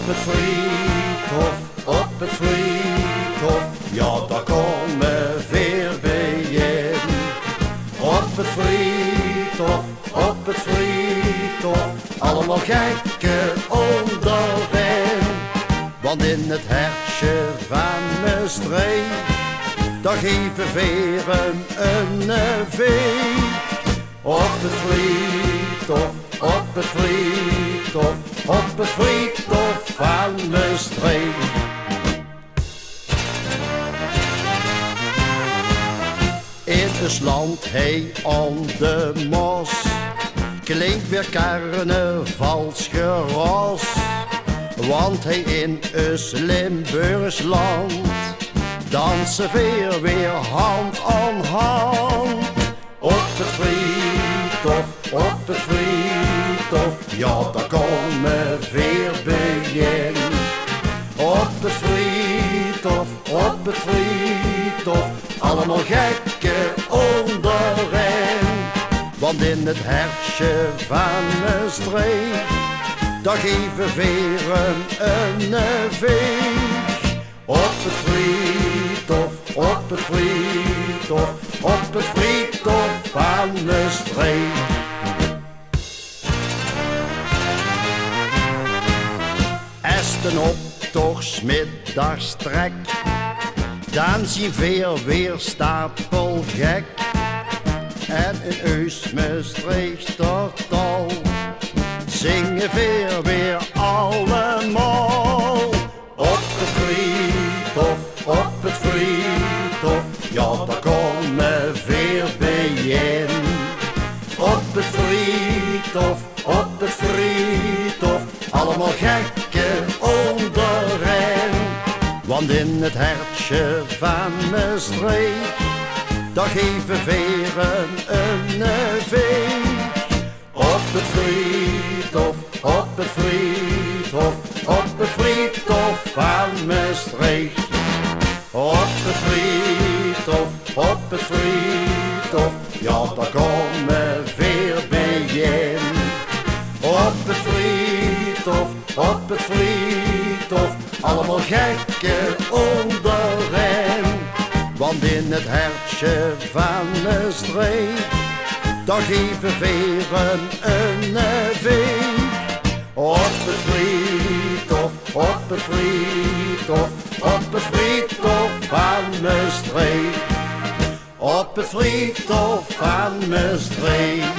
het friethof, op het friethof, ja daar komen veel bijeen. Op het friethof, op het friethof, allemaal gekken onderweg. Want in het hertje van mijn streek, daar geven veren een veeg. Op het friethof, op het friethof, op het friethof van mijn streek. In het land hij aan de mos, klinkt weer carnavalsgeras. Want hij in het Limburgs land, dansen weer hand aan hand. Op het friethof, op het friethof, ja daar komen veel bijeen. Op het friethof, op het friethof, allemaal gekken onderweg. Want in het hertje van mijn streek, daar geven veren een veeg. Op het friethof, op het friethof, op het friethof van mijn streek. Esten op toch 's middags trek, dan zien veel weer stapelgek. En in Eusmestreek totaal zingen veel weer allemaal. Op het friethof, op het friethof, ja daar komen veel bijeen. Op het friethof, op het friethof, allemaal gekken onderweg. Want in het hertje van mijn streek, daar geven veren een veeg. Op het friethof, op het friethof, op het friethof van mijn streek. Op het friethof, op het friethof, ja daar komen veel bijeen. Op het friethof, op het friethof, allemaal gekken onderweg. Want in het hertje van mijn streek, daar geven veren een veeg. Op het friethof, op het friethof, op het friethof van mijn streek. Op het friethof van mijn streek.